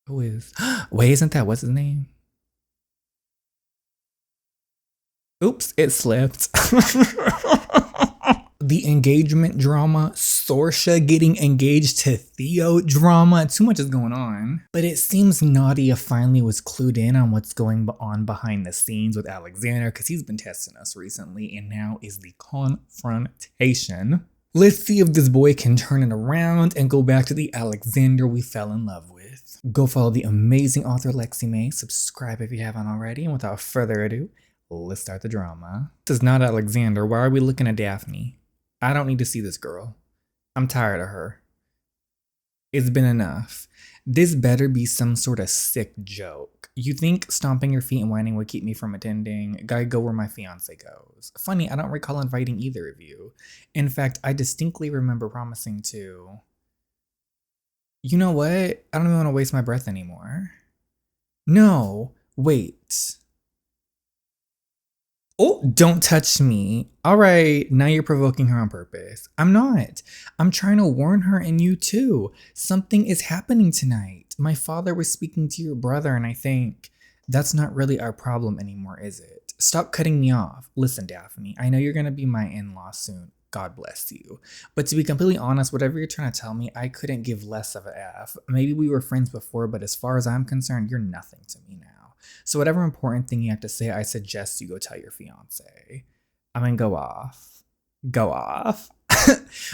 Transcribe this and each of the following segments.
Who is? Wait, isn't that what's his name? Oops, it slipped. The engagement drama, Sorca getting engaged to Theo drama. Too much is going on. But it seems Nadia finally was clued in on what's going on behind the scenes with Alexander because he's been testing us recently, and now is the confrontation. Let's see if this boy can turn it around and go back to the Alexander we fell in love with. Go follow the amazing author Lexi May. Subscribe if you haven't already. And without further ado, let's start the drama. This is not Alexander. Why are we looking at Daphne? I don't need to see this girl. I'm tired of her. It's been enough. This better be some sort of sick joke. You think stomping your feet and whining would keep me from attending? Gotta go where my fiance goes. Funny, I don't recall inviting either of you. In fact, I distinctly remember promising to... You know what? I don't even want to waste my breath anymore. No, wait. Oh, don't touch me. All right, now you're provoking her on purpose. I'm not. I'm trying to warn her and you too. Something is happening tonight. My father was speaking to your brother and I think that's not really our problem anymore, is it? Stop cutting me off. Listen, Daphne, I know you're going to be my in-law soon. God bless you. But to be completely honest, whatever you're trying to tell me, I couldn't give less of a F. Maybe we were friends before, but as far as I'm concerned, you're nothing to me now. So whatever important thing you have to say, I suggest you go tell your fiance. I mean, go off. Go off.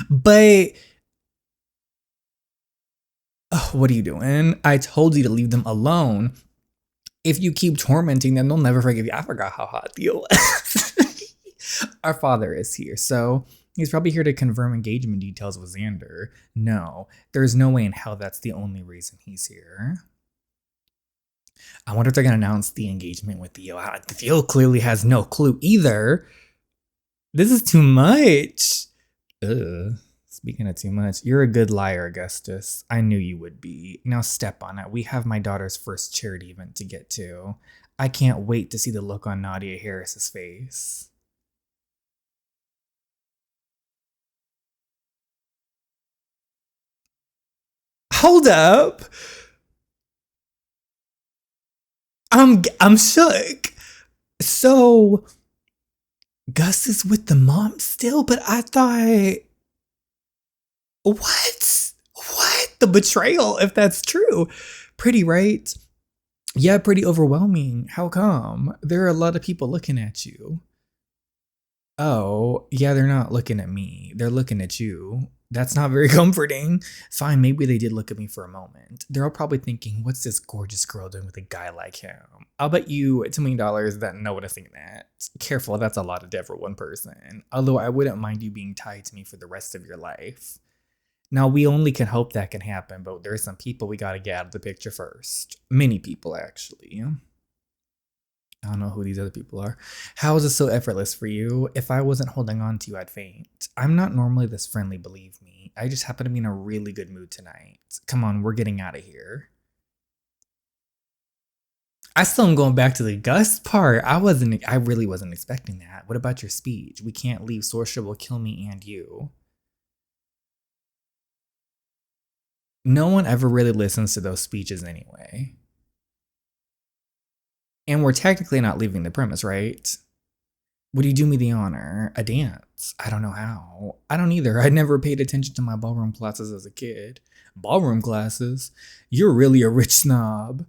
But what are you doing? I told you to leave them alone. If you keep tormenting them, they'll never forgive you. I forgot how hot Theo was. Our father is here, so he's probably here to confirm engagement details with Xander. No, there's no way in hell that's the only reason he's here. I wonder if they're going to announce the engagement with Theo. Theo clearly has no clue either. This is too much. Ugh. Speaking of too much, you're a good liar, Augustus. I knew you would be. Now step on it. We have my daughter's first charity event to get to. I can't wait to see the look on Nadia Harris's face. Hold up. I'm shook. So Gus is with the mom still, but I thought, what? What? The betrayal, if that's true. Pretty, right? Yeah, pretty overwhelming. How come? There are a lot of people looking at you. Oh, yeah, they're not looking at me. They're looking at you. That's not very comforting. Fine, maybe they did look at me for a moment. They're all probably thinking, what's this gorgeous girl doing with a guy like him? I'll bet you $2 million that noticing that. Careful, that's a lot of debt for one person. Although I wouldn't mind you being tied to me for the rest of your life. Now, we only can hope that can happen, but there's some people we gotta get out of the picture first. Many people, actually. I don't know who these other people are. How is it so effortless for you? If I wasn't holding on to you, I'd faint. I'm not normally this friendly, believe me. I just happen to be in a really good mood tonight. Come on, we're getting out of here. I still am going back to the Gus part. I really wasn't expecting that. What about your speech? We can't leave. Sorcia will kill me and you. No one ever really listens to those speeches anyway. And we're technically not leaving the premise, right? Would you do me the honor? A dance? I don't know how. I don't either. I never paid attention to my ballroom classes as a kid. Ballroom classes? You're really a rich snob.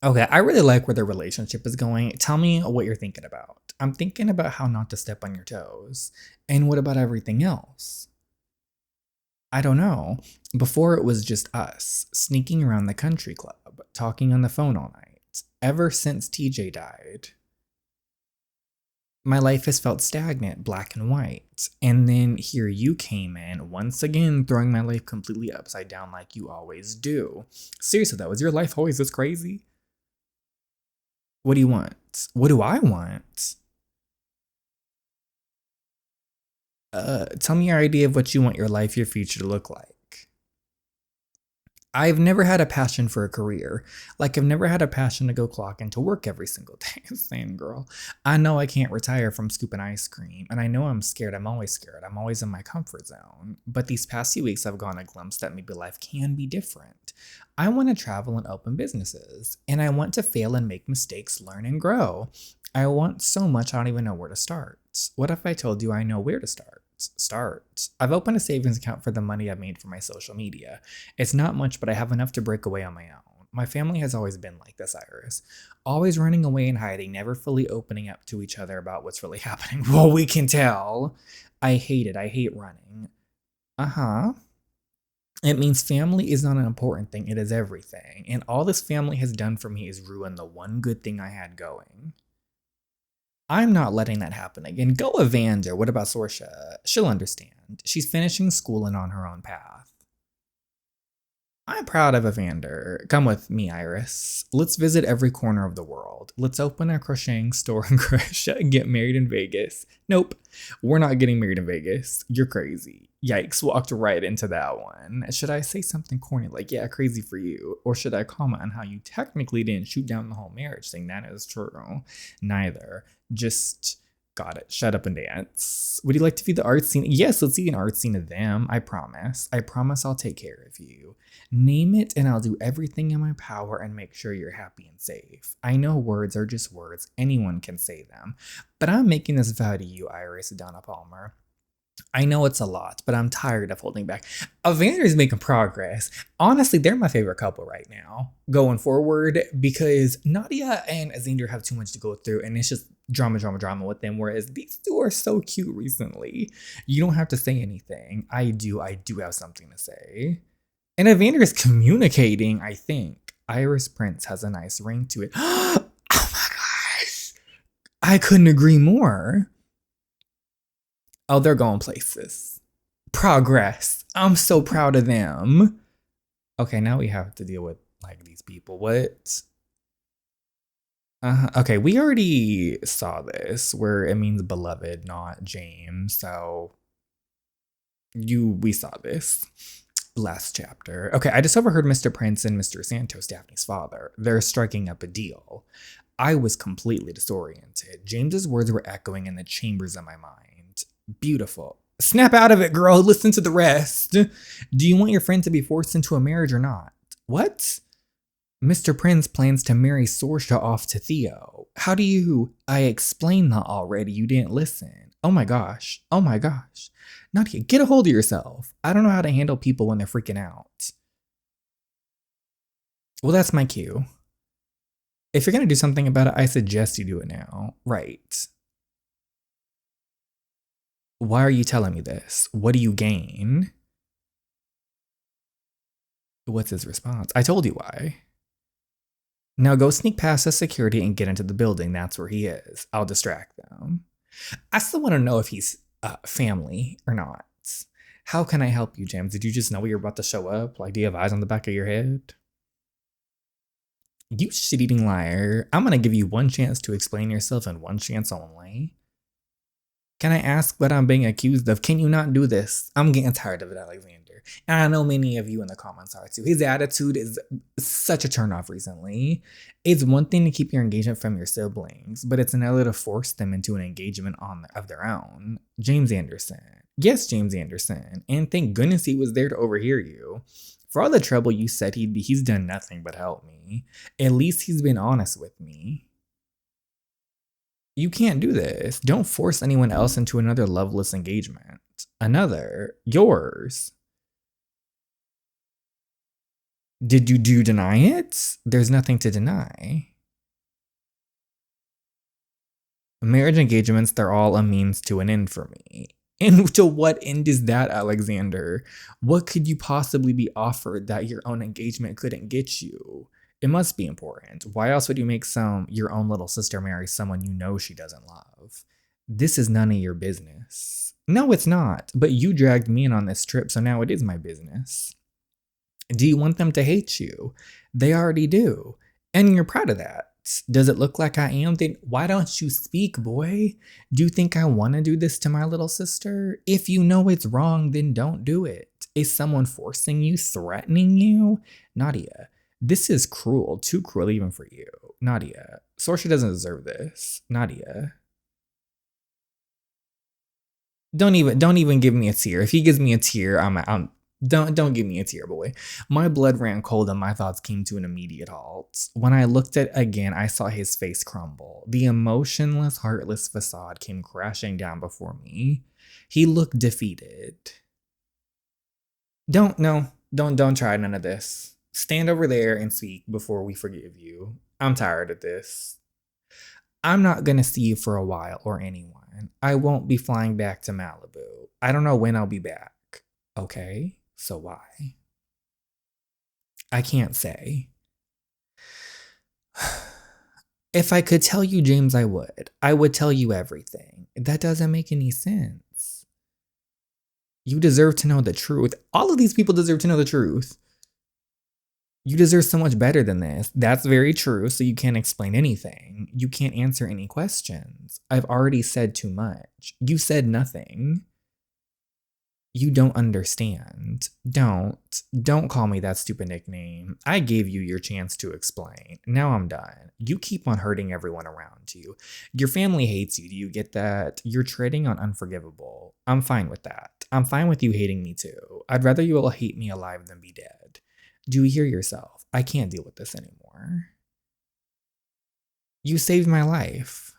Okay, I really like where their relationship is going. Tell me what you're thinking about. I'm thinking about how not to step on your toes. And what about everything else? I don't know. Before it was just us, sneaking around the country club, talking on the phone all night. Ever since TJ died, my life has felt stagnant, black and white. And then here you came in, once again, throwing my life completely upside down like you always do. Seriously though, is your life always this crazy? What do you want? What do I want? Tell me your idea of what you want your life, your future to look like. I've never had a passion for a career. Like, I've never had a passion to go clock into work every single day. Same girl. I know I can't retire from scooping ice cream, and I know I'm scared. I'm always scared. I'm always in my comfort zone. But these past few weeks, I've gotten a glimpse that maybe life can be different. I want to travel and open businesses, and I want to fail and make mistakes, learn and grow. I want so much, I don't even know where to start. What if I told you I know where to start? I've opened a savings account for the money I've made for my social media. It's not much, but I have enough to break away on my own. My family has always been like this, Iris. Always running away and hiding, never fully opening up to each other about what's really happening. Well, we can tell. I hate it. I hate running. Uh-huh. It means family is not an important thing. It is everything. And all this family has done for me is ruin the one good thing I had going. I'm not letting that happen again. Go Evander. What about Sorca? She'll understand. She's finishing school and on her own path. I'm proud of Evander. Come with me, Iris. Let's visit every corner of the world. Let's open a crocheting store in Croatia and get married in Vegas. Nope, we're not getting married in Vegas. You're crazy. Yikes, walked right into that one. Should I say something corny like, yeah, crazy for you? Or should I comment on how you technically didn't shoot down the whole marriage, saying that is true? Neither. Just got it. Shut up and dance. Would you like to see the art scene? Yes, let's see an art scene of them. I promise. I promise I'll take care of you. Name it and I'll do everything in my power and make sure you're happy and safe. I know words are just words. Anyone can say them. But I'm making this vow to you, Iris Donna Palmer. I know it's a lot, but I'm tired of holding back. Evander is making progress. Honestly, they're my favorite couple right now going forward because Nadia and Evander have too much to go through and it's just drama with them. Whereas these two are so cute recently. You don't have to say anything. I do have something to say. And Evander is communicating, I think. Iris Prince has a nice ring to it. Oh my gosh. I couldn't agree more. Oh, they're going places. Progress. I'm so proud of them. Okay, now we have to deal with like these people. What? Okay, we already saw this where it means beloved, not James. So we saw this last chapter. Okay, I just overheard Mr. Prince and Mr. Santos, Daphne's father. They're striking up a deal. I was completely disoriented. James's words were echoing in the chambers of my mind. Beautiful. Snap out of it, girl. Listen to the rest. Do you want your friend to be forced into a marriage or not? What? Mr. Prince plans to marry Sorca off to Theo. How do you... I explained that already. You didn't listen. Oh my gosh. Oh my gosh. Nadia, get a hold of yourself. I don't know how to handle people when they're freaking out. Well, that's my cue. If you're going to do something about it, I suggest you do it now. Right. Why are you telling me this? What do you gain? What's his response? I told you why. Now go sneak past the security and get into the building. That's where he is. I'll distract them. I still want to know if he's family or not. How can I help you, James? Did you just know you're about to show up? Like, do you have eyes on the back of your head? You shit-eating liar. I'm going to give you one chance to explain yourself and one chance only. Can I ask what I'm being accused of? Can you not do this? I'm getting tired of it, Alexander. And I know many of you in the comments are too. His attitude is such a turnoff recently. It's one thing to keep your engagement from your siblings, but it's another to force them into an engagement of their own. James Anderson. Yes, James Anderson. And thank goodness he was there to overhear you. For all the trouble you said he'd be, he's done nothing but help me. At least he's been honest with me. You can't do this. Don't force anyone else into another loveless engagement. Yours. Did you deny it? There's nothing to deny. Marriage engagements, they're all a means to an end for me. And to what end is that, Alexander? What could you possibly be offered that your own engagement couldn't get you? It must be important. Why else would you make your own little sister marry someone you know she doesn't love? This is none of your business. No, it's not. But you dragged me in on this trip, so now it is my business. Do you want them to hate you? They already do. And you're proud of that. Does it look like I am? Then why don't you speak, boy? Do you think I want to do this to my little sister? If you know it's wrong, then don't do it. Is someone forcing you, threatening you? Nadia, this is cruel, too cruel even for you. Nadia, Sorca doesn't deserve this. Nadia. Don't even give me a tear. If he gives me a tear, don't give me a tear, boy. My blood ran cold and my thoughts came to an immediate halt. When I looked at again, I saw his face crumble. The emotionless, heartless facade came crashing down before me. He looked defeated. Don't try none of this. Stand over there and speak before we forgive you. I'm tired of this. I'm not gonna see you for a while or anyone. I won't be flying back to Malibu. I don't know when I'll be back. Okay, so why? I can't say. If I could tell you, James, I would. I would tell you everything. That doesn't make any sense. You deserve to know the truth. All of these people deserve to know the truth. You deserve so much better than this. That's very true, so you can't explain anything. You can't answer any questions. I've already said too much. You said nothing. You don't understand. Don't call me that stupid nickname. I gave you your chance to explain. Now I'm done. You keep on hurting everyone around you. Your family hates you. Do you get that? You're treading on unforgivable. I'm fine with that. I'm fine with you hating me too. I'd rather you all hate me alive than be dead. Do you hear yourself? I can't deal with this anymore. You saved my life.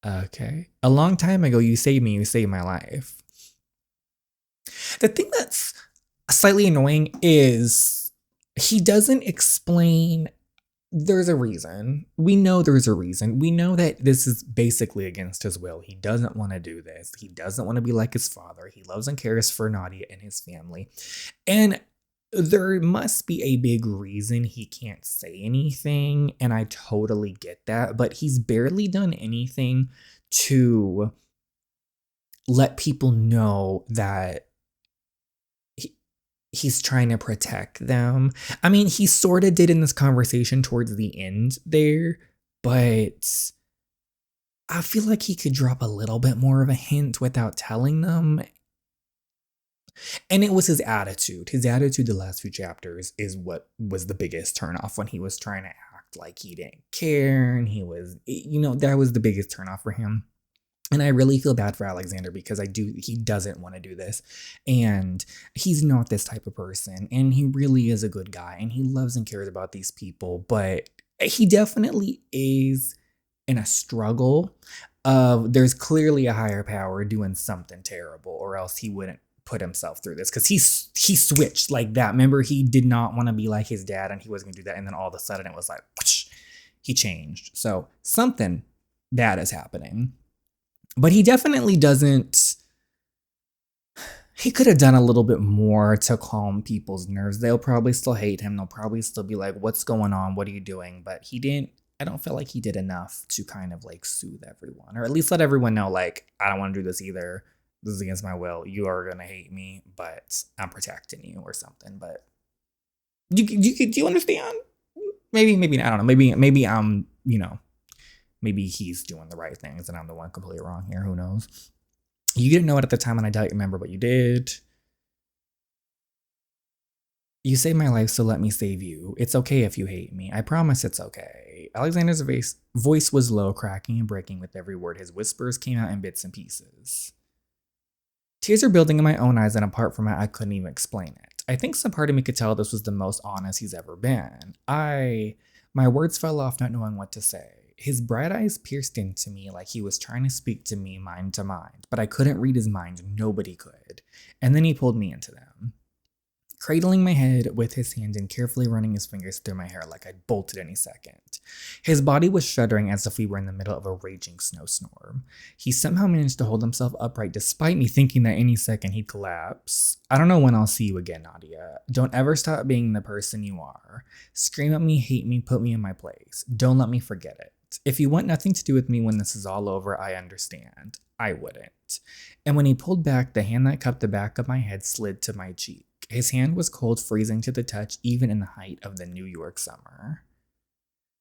Okay. A long time ago, you saved me. You saved my life. The thing that's slightly annoying is he doesn't explain there's a reason. We know there's a reason. We know that this is basically against his will. He doesn't want to do this. He doesn't want to be like his father. He loves and cares for Nadia and his family. And there must be a big reason he can't say anything. And I totally get that. But he's barely done anything to let people know that he's trying to protect them. I mean, he sort of did in this conversation towards the end there, but I feel like he could drop a little bit more of a hint without telling them. And it was his attitude. His attitude the last few chapters is what was the biggest turnoff when he was trying to act like he didn't care. And he was, that was the biggest turnoff for him. And I really feel bad for Alexander because he doesn't want to do this. And he's not this type of person. And he really is a good guy. And he loves and cares about these people. But he definitely is in a struggle of there's clearly a higher power doing something terrible, or else he wouldn't put himself through this. Because he switched like that. Remember, he did not want to be like his dad and he wasn't going to do that. And then all of a sudden it was like, whoosh, he changed. So something bad is happening. But he definitely doesn't. He could have done a little bit more to calm people's nerves. They'll probably still hate him. They'll probably still be like, what's going on? What are you doing? But he didn't. I don't feel like he did enough to kind of like soothe everyone, or at least let everyone know, like, I don't want to do this either. This is against my will. You are going to hate me, but I'm protecting you or something. But do you understand? Maybe not. I don't know. Maybe I'm, maybe he's doing the right things and I'm the one completely wrong here. Who knows? You didn't know it at the time and I doubt you remember, but you did. You saved my life, so let me save you. It's okay if you hate me. I promise it's okay. Alexander's voice was low, cracking and breaking with every word. His whispers came out in bits and pieces. Tears are building in my own eyes, and apart from it, I couldn't even explain it. I think some part of me could tell this was the most honest he's ever been. My words fell off, not knowing what to say. His bright eyes pierced into me like he was trying to speak to me mind to mind, but I couldn't read his mind. Nobody could. And then he pulled me into them, cradling my head with his hand and carefully running his fingers through my hair like I'd bolt at any second. His body was shuddering as if we were in the middle of a raging snowstorm. He somehow managed to hold himself upright despite me thinking that any second he'd collapse. I don't know when I'll see you again, Nadia. Don't ever stop being the person you are. Scream at me, hate me, put me in my place. Don't let me forget it. If you want nothing to do with me when this is all over, I understand. I wouldn't. And when he pulled back, the hand that cupped the back of my head slid to my cheek. His hand was cold, freezing to the touch, even in the height of the New York summer.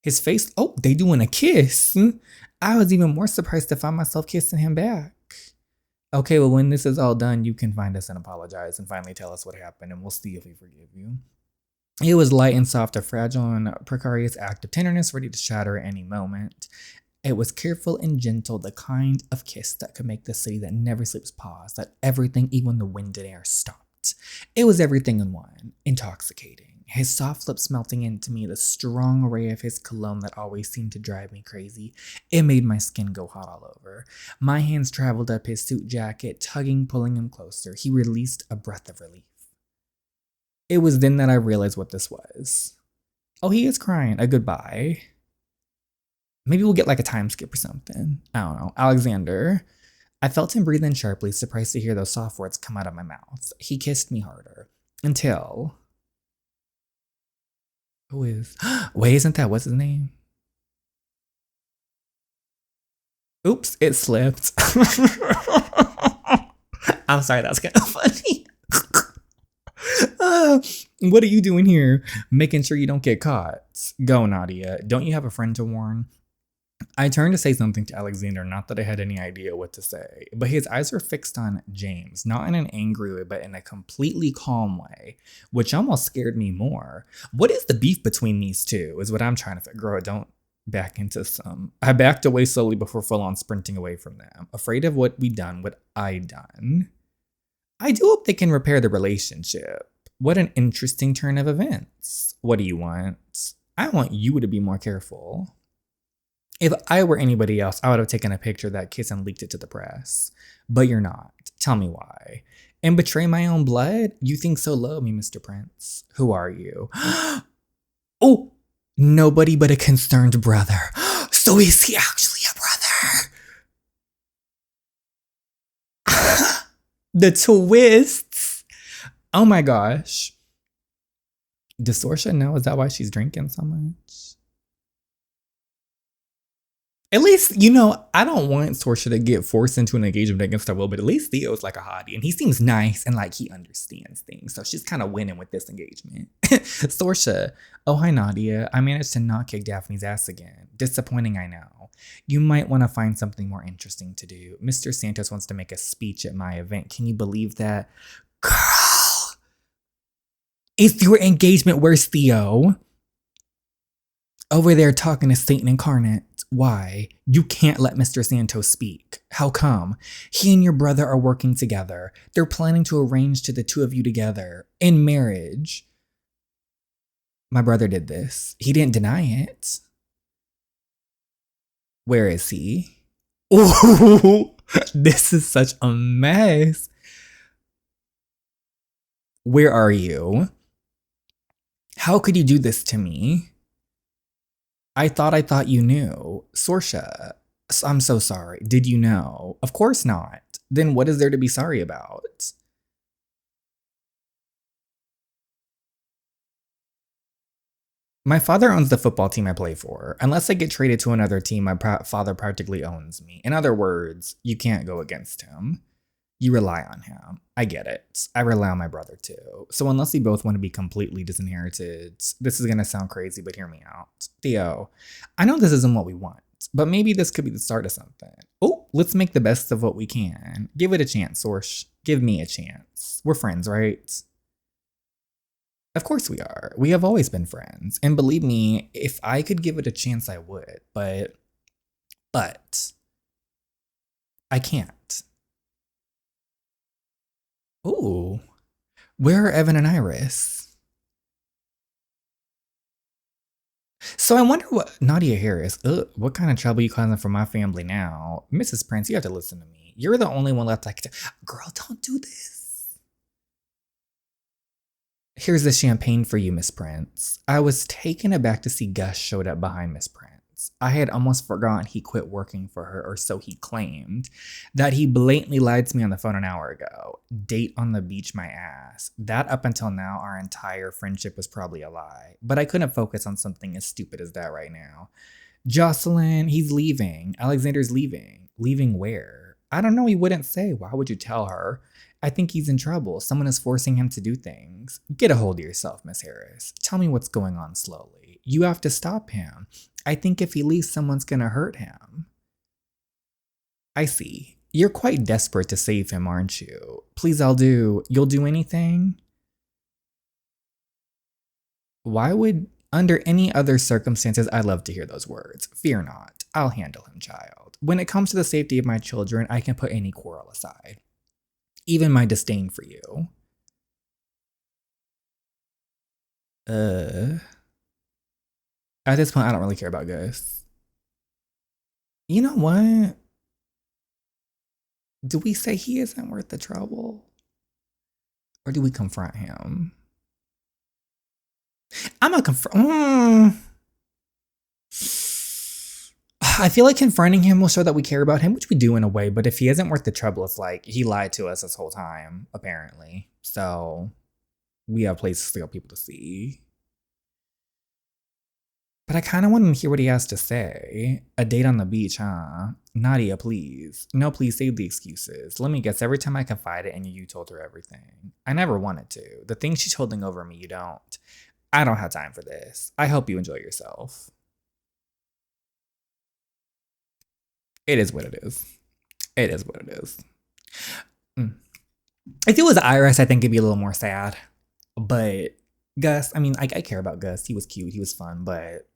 His face, they doing a kiss. I was even more surprised to find myself kissing him back. Okay, well, when this is all done, you can find us and apologize and finally tell us what happened, and we'll see if we forgive you. It was light and soft, a fragile and precarious act of tenderness ready to shatter at any moment. It was careful and gentle, the kind of kiss that could make the city that never sleeps pause, that everything, even the wind and air, stopped. It was everything in one, intoxicating. His soft lips melting into me, the strong ray of his cologne that always seemed to drive me crazy. It made my skin go hot all over. My hands traveled up his suit jacket, tugging, pulling him closer. He released a breath of relief. It was then that I realized what this was. Oh, he is crying. A goodbye. Maybe we'll get like a time skip or something. I don't know. Alexander. I felt him breathe in sharply, surprised to hear those soft words come out of my mouth. He kissed me harder. Until... Who is... Wait, isn't that... What's his name? Oops, it slipped. I'm sorry, that was kind of funny. What are you doing here? Making sure you don't get caught. Go, Nadia. Don't you have a friend to warn? I turned to say something to Alexander, not that I had any idea what to say, but his eyes were fixed on James, not in an angry way, but in a completely calm way, which almost scared me more. What is the beef between these two, is what I'm trying to figure out. Don't back into some. I backed away slowly before full on sprinting away from them, afraid of what we'd done, what I'd done. I do hope they can repair the relationship. What an interesting turn of events. What do you want? I want you to be more careful. If I were anybody else, I would have taken a picture of that kiss and leaked it to the press. But you're not. Tell me why. And betray my own blood? You think so low of me, Mr. Prince. Who are you? Oh, nobody but a concerned brother. So is he actually a brother? The twists. Oh my gosh. Does Sorca know? Is that why she's drinking so much? At least, I don't want Sorca to get forced into an engagement against her will, but at least Theo's like a hottie and he seems nice and like he understands things. So she's kind of winning with this engagement. Sorca, oh, hi, Nadia. I managed to not kick Daphne's ass again. Disappointing, I know. You might want to find something more interesting to do. Mr. Santos wants to make a speech at my event. Can you believe that? Girl! Is your engagement? Where's Theo? Over there talking to Satan incarnate. Why? You can't let Mr. Santos speak. How come? He and your brother are working together. They're planning to arrange to the two of you together in marriage. My brother did this. He didn't deny it. Where is he? Ooh, this is such a mess. Where are you? How could you do this to me? I thought you knew. Sorca, I'm so sorry. Did you know? Of course not. Then what is there to be sorry about? My father owns the football team I play for. Unless I get traded to another team, my father practically owns me. In other words, you can't go against him. You rely on him. I get it. I rely on my brother too. So unless we both want to be completely disinherited, this is going to sound crazy, but hear me out. Theo, I know this isn't what we want, but maybe this could be the start of something. Oh, let's make the best of what we can. Give it a chance, Sorsh. Give me a chance. We're friends, right? Of course we are. We have always been friends. And believe me, if I could give it a chance, I would. But I can't. Ooh, where are Evan and Iris? So I wonder what Nadia Harris. What kind of trouble you causing for my family now, Mrs. Prince? You have to listen to me. You're the only one left I can. Girl, don't do this. Here's the champagne for you, Miss Prince. I was taken aback to see Gus showed up behind Miss Prince. I had almost forgotten he quit working for her, or so he claimed. That he blatantly lied to me on the phone an hour ago. Date on the beach, my ass. That up until now, our entire friendship was probably a lie. But I couldn't focus on something as stupid as that right now. Jocelyn, he's leaving. Alexander's leaving. Leaving where? I don't know, he wouldn't say. Why would you tell her? I think he's in trouble. Someone is forcing him to do things. Get a hold of yourself, Miss Harris. Tell me what's going on slowly. You have to stop him. I think if he leaves, someone's gonna hurt him. I see. You're quite desperate to save him, aren't you? Please, you'll do anything? Why would, under any other circumstances, I love to hear those words. Fear not, I'll handle him, child. When it comes to the safety of my children, I can put any quarrel aside. Even my disdain for you. At this point, I don't really care about Gus. You know what? Do we say he isn't worth the trouble? Or do we confront him? I'm gonna confront. I feel like confronting him will show that we care about him, which we do in a way, but if he isn't worth the trouble, it's like he lied to us this whole time, apparently. So we have places for people to see. But I kind of want to hear what he has to say. A date on the beach, huh? Nadia, please. No, please save the excuses. Let me guess, every time I confided in you, you told her everything. I never wanted to. The things she's holding over me, you don't. I don't have time for this. I hope you enjoy yourself. It is what it is. It is what it is. If it was Iris, I think it'd be a little more sad. But Gus, I mean, I care about Gus. He was cute. He was fun, but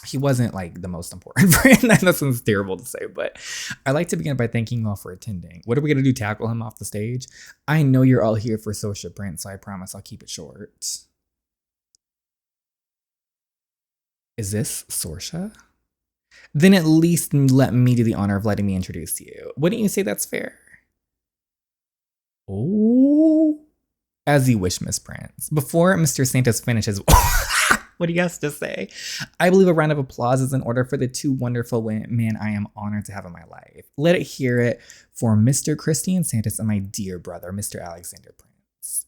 he wasn't like the most important friend. That sounds terrible to say, but I like to begin by thanking you all for attending. What are we going to do? Tackle him off the stage? I know you're all here for Sorca Prince, so I promise I'll keep it short. Is this Sorca? Then at least let me do the honor of letting me introduce you. Wouldn't you say that's fair? Oh, as you wish, Miss Prince. Before Mr. Santos finishes what he has to say, I believe a round of applause is in order for the two wonderful men I am honored to have in my life. Let it hear it for Mr. Christian Santos and my dear brother, Mr. Alexander Prince.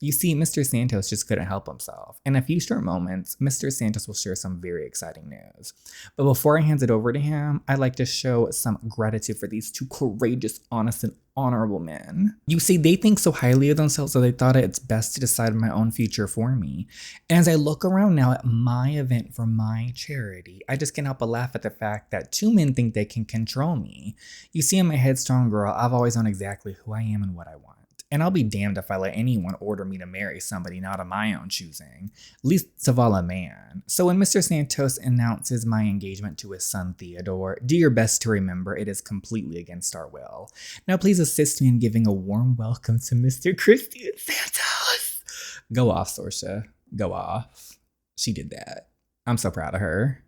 You see, Mr. Santos just couldn't help himself. In a few short moments, Mr. Santos will share some very exciting news. But before I hand it over to him, I'd like to show some gratitude for these two courageous, honest, and honorable men. You see, they think so highly of themselves that they thought it's best to decide my own future for me. And as I look around now at my event for my charity, I just can't help but laugh at the fact that two men think they can control me. You see, I'm a headstrong girl. I've always known exactly who I am and what I want. And I'll be damned if I let anyone order me to marry somebody not of my own choosing, least of all a man. So when Mr. Santos announces my engagement to his son Theodore, do your best to remember it is completely against our will. Now please assist me in giving a warm welcome to Mr. Christian Santos. Go off, Sorca. Go off. She did that. I'm so proud of her.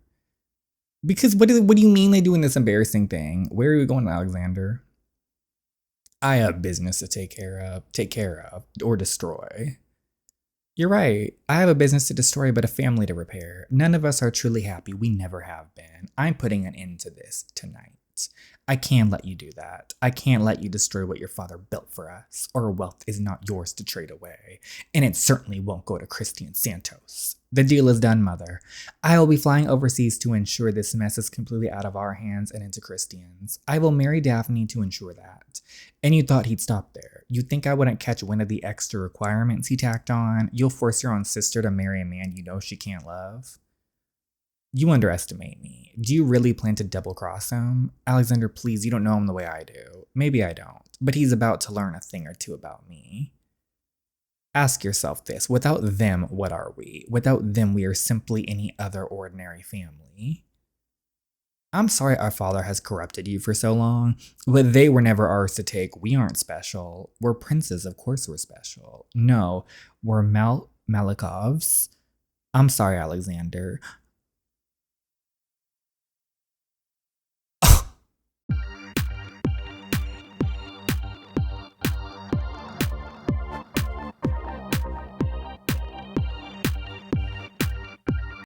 Because what do you mean they doing this embarrassing thing? Where are we going, Alexander? I have business to take care of, or destroy. You're right. I have a business to destroy, but a family to repair. None of us are truly happy. We never have been. I'm putting an end to this tonight. I can't let you do that. I can't let you destroy what your father built for us. Our wealth is not yours to trade away, and it certainly won't go to Christian Santos. The deal is done, Mother. I will be flying overseas to ensure this mess is completely out of our hands and into Christian's. I will marry Daphne to ensure that. And you thought he'd stop there. You think I wouldn't catch wind of the extra requirements he tacked on? You'll force your own sister to marry a man you know she can't love? You underestimate me. Do you really plan to double-cross him? Alexander, please, you don't know him the way I do. Maybe I don't, but he's about to learn a thing or two about me. Ask yourself this. Without them, what are we? Without them, we are simply any other ordinary family. I'm sorry our father has corrupted you for so long, but they were never ours to take. We aren't special. We're princes, of course we're special. No, we're Malikovs. I'm sorry, Alexander.